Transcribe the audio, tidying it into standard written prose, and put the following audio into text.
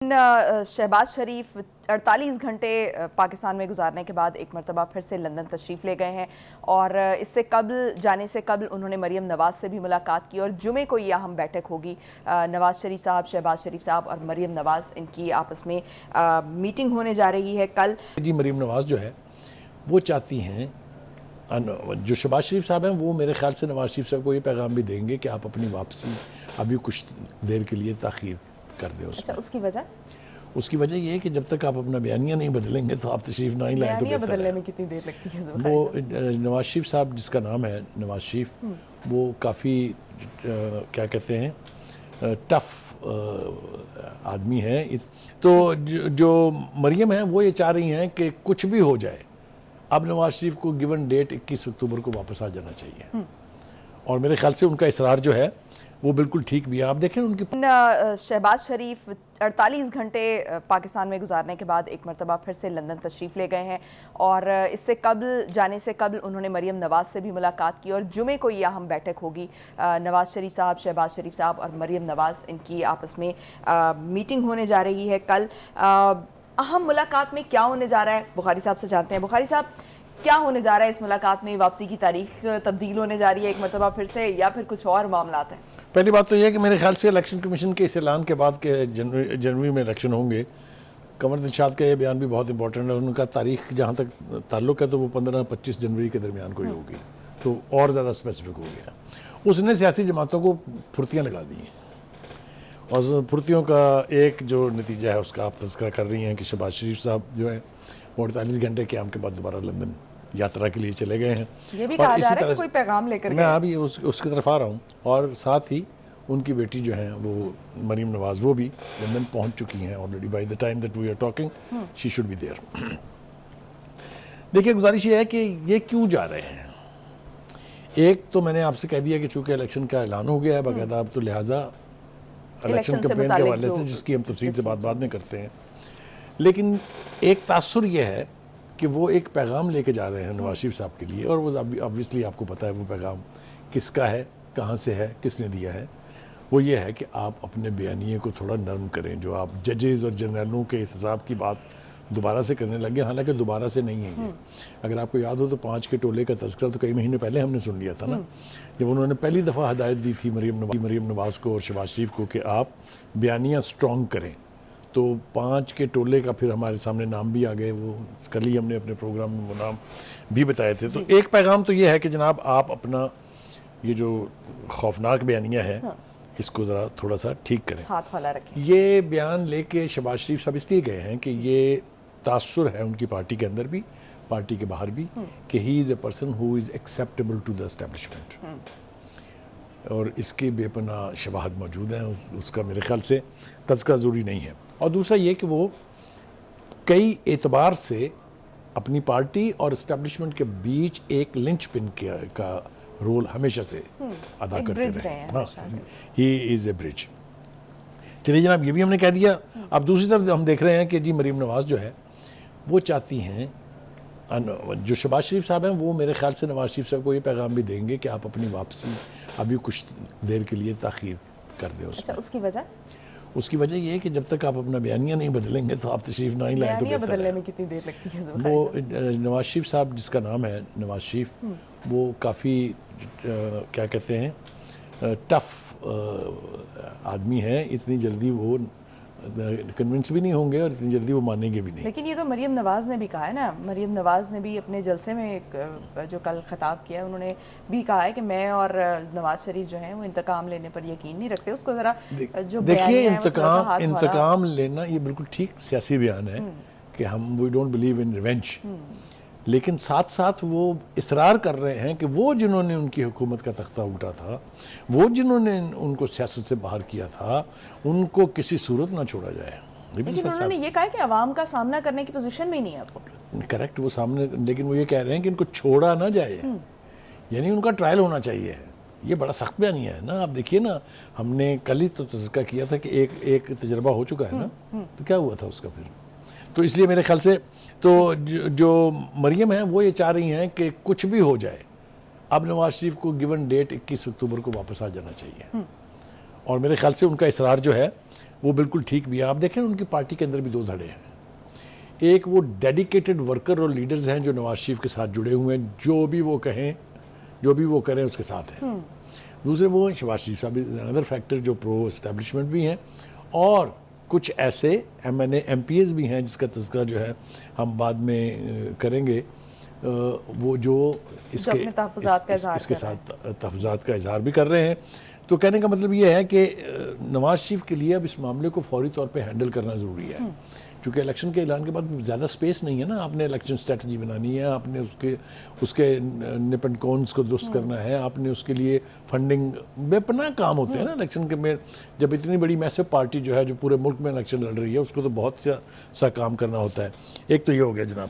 लेकिन शहबाज शरीफ 48 घंटे पाकिस्तान में गुजारने के बाद एक मरतबा फिर से लंदन तशरीफ़ ले गए हैं और इससे कबल जाने से कबल उन्होंने मरीम नवाज़ से भी मुलाकात की और जुमे को ये अहम बैठक होगी। नवाज़ शरीफ साहब, शहबाज शरीफ साहब और मरीम नवाज़, इनकी आपस में मीटिंग होने जा रही है कल। जी, मरीम नवाज़ जो है वो चाहती हैं, जो शहबाज शरीफ साहब हैं वो मेरे ख्याल से नवाज़ शरीफ साहब को ये पैगाम भी देंगे कि आप अपनी वापसी अभी कुछ देर के लिए ताख़ीर कर दें। अच्छा, उसकी वजह? उसकी वजह ये है कि जब तक आप अपना बयानिया नहीं बदलेंगे तो आप तशरीफ़ ना ही लाएं तो बदलने में कितनी देर लगती है? वो नवाज़ शरीफ साहब, जिसका नाम है नवाज़ शरीफ, वो काफ़ी क्या कहते हैं टफ आदमी है। तो जो मरियम है वो ये चाह रही हैं कि कुछ भी हो जाए, अब नवाज़ शरीफ को गिवन डेट 21 अक्टूबर को वापस आ जाना चाहिए। और मेरे ख्याल से उनका इसरार जो है वो बिल्कुल ठीक भी है। आप देखें उनकी शहबाज शरीफ 48 घंटे पाकिस्तान में गुजारने के बाद एक मरतबा फिर से लंदन तशरीफ़ ले गए हैं और इससे कबल जाने से कबल उन्होंने मरीम नवाज़ से भी मुलाकात की और जुमे को ये अहम बैठक होगी। नवाज़ शरीफ साहब, शहबाज शरीफ साहब और मरीम नवाज़, इनकी आपस में मीटिंग होने जा रही है कल। अहम मुलाकात में क्या होने जा रहा है, बुखारी साहब से जानते हैं। बुखारी साहब, क्या होने जा रहा है इस मुलाकात में? वापसी की तारीख तब्दील होने जा रही है एक मरतबा फिर से, या फिर कुछ और मामला हैं? पहली बात तो यह है कि मेरे ख्याल से इलेक्शन कमीशन के इस ऐलान के बाद के जनवरी में इलेक्शन होंगे। कमर दिलशाद का ये बयान भी बहुत इंपॉर्टेंट है। उनका तारीख जहाँ तक ताल्लुक़ है तो वो 15-25 जनवरी के दरमियान कोई होगी, तो और ज़्यादा स्पेसिफिक हो गया। उसने सियासी जमातों को फुर्तियाँ लगा दी हैं और फुर्तियों का एक जो नतीजा है उसका आप तज़किरा कर रही हैं कि शहबाज शरीफ साहब जो है वो 48 घंटे क़याम के बाद दोबारा लंदन यात्रा के लिए चले गए हैं। ये भी कहा जा रहा है कि कोई पैगाम लेकर मैं अभी उसकी तरफ आ रहा हूँ। और साथ ही उनकी बेटी जो है वो मरीम नवाज़, वो भी लंदन पहुँच चुकी हैं already. By the time that we are talking she should be there. देखिए, गुजारिश ये है कि ये क्यों जा रहे हैं। एक तो मैंने आपसे कह दिया कि चूँकि इलेक्शन का ऐलान हो गया है बाकायदा, अब तो लिहाजा इलेक्शन कैंपेन के हवाले से, जिसकी हम तफसील से बात बाद में करते हैं, लेकिन एक तासुर ये है कि वो एक पैगाम लेके जा रहे हैं नवाज शरीफ साहब के लिए। और वो ऑब्वियसली आपको पता है वो पैगाम किसका है, कहाँ से है, किसने दिया है। वो ये है कि आप अपने बयानिए को थोड़ा नरम करें। जो आप जजेज़ और जनरलों के एहतसाब की बात दोबारा से करने लगे, हालांकि दोबारा से नहीं है ये। अगर आपको याद हो तो 5 के टोले का तज़किरा तो कई महीने पहले हमने सुन लिया था ना, जब उन्होंने पहली दफ़ा हदायत दी थी मरीम नवाज़ को और शहबाज शरीफ को कि आप बयानिया स्ट्रॉन्ग करें। तो 5 के टोले का फिर हमारे सामने नाम भी आ गए। वो कल ही हमने अपने प्रोग्राम में वो नाम भी बताए थे। तो एक पैगाम तो ये है कि जनाब आप अपना ये जो खौफनाक बयानिया है इसको ज़रा थोड़ा सा ठीक करें, हाथ वाला रखें। ये बयान लेके शहबाज शरीफ साहब इसलिए गए हैं कि ये तासुर है उनकी पार्टी के अंदर भी, पार्टी के बाहर भी, कि he is a person who is acceptable to the establishment. और इसकी बेपनाह शवाहद मौजूद हैं, उसका मेरे ख्याल से तज़किरा ज़रूरी नहीं है। और दूसरा ये कि वो कई एतबार से अपनी पार्टी और इस्टेब्लिशमेंट के बीच एक लिंच पिन का रोल हमेशा से अदा करते रहे हैं। ही इज़ ए ब्रिज। चलिए जनाब, ये भी हमने कह दिया। अब दूसरी तरफ हम देख रहे हैं कि जी मरीम नवाज़ जो है वो चाहती हैं, जो शहबाज शरीफ साहब हैं वो मेरे ख्याल से नवाज़ शरीफ साहब को ये पैगाम भी देंगे कि आप अपनी वापसी अभी कुछ देर के लिए ताख़ीर कर दें। अच्छा, उसकी वजह? उसकी वजह ये है कि जब तक आप अपना बयानिया नहीं बदलेंगे तो आप तशरीफ़ ना ही लाएं तो बदलने में कितनी देर लगती है? वो नवाज़ शरीफ साहब, जिसका नाम है नवाज़ शरीफ, वो काफ़ी क्या कहते हैं टफ आदमी है। इतनी जल्दी वो कन्विंस भी नहीं होंगे और इतनी जल्दी वो मानेंगे भी नहीं। लेकिन ये तो मरीम नवाज़ ने भी कहा है ना, मरीम नवाज़ ने भी अपने जलसे में एक जो कल खिताब किया उन्होंने भी कहा है कि मैं और नवाज़ शरीफ जो हैं वो इंतकाम लेने पर यकीन नहीं रखते। उसको ज़रा जो देखिए, इंतकाम लेना ये बिल्कुल ठीक सियासी बयान है कि हम we don't believe in revenge, लेकिन साथ साथ वो इसरार कर रहे हैं कि वो जिन्होंने उनकी हुकूमत का तख्ता उल्टा था, वो जिन्होंने उनको सियासत से बाहर किया था, उनको किसी सूरत ना छोड़ा जाए। लेकिन उन्होंने ये कहा कि अवाम का सामना करने की पोजीशन में नहीं है आपको। करेक्ट, वो सामने, लेकिन वो ये कह रहे हैं कि इनको छोड़ा ना जाए, यानी उनका ट्रायल होना चाहिए। ये बड़ा सख्त बयानिया है ना। आप देखिए ना, हमने कल ही तो तज़किरा किया था कि एक तजर्बा हो चुका है ना, तो क्या हुआ था उसका फिर। तो इसलिए मेरे ख्याल से तो जो मरियम है वो ये चाह रही हैं कि कुछ भी हो जाए, अब नवाज शरीफ को गिवन डेट 21 अक्टूबर को वापस आ जाना चाहिए। और मेरे ख्याल से उनका इसरार जो है वो बिल्कुल ठीक भी है। आप देखें उनकी पार्टी के अंदर भी दो धड़े हैं, एक वो डेडिकेटेड वर्कर और लीडर्स हैं जो नवाज शरीफ के साथ जुड़े हुए हैं, जो भी वो कहें जो भी वो करें उसके साथ हैं। दूसरे वो शहबाज शरीफ साहब अनदर फैक्टर जो प्रो एस्टेब्लिशमेंट भी हैं, और कुछ ऐसे MNA MPs भी हैं जिसका तज़किरा जो है हम बाद में करेंगे, वो जो इसके अपने तहफ़्फ़ुज़ात का इज़हार इसके कर रहे साथ तहफ़्फ़ुज़ात का इज़हार भी कर रहे हैं। तो कहने का मतलब ये है कि नवाज शरीफ के लिए अब इस मामले को फौरी तौर पे हैंडल करना ज़रूरी है, क्योंकि इलेक्शन के ऐलान के बाद ज़्यादा स्पेस नहीं है ना। आपने इलेक्शन स्ट्रेटजी बनानी है, आपने उसके निप एंड कॉन्स को दुरुस्त करना है, आपने उसके लिए फंडिंग, बेपनाह काम होते हैं ना इलेक्शन के में। जब इतनी बड़ी मैसिव पार्टी जो है जो पूरे मुल्क में इलेक्शन लड़ रही है, उसको तो बहुत सा काम करना होता है। एक तो ये हो गया जनाब।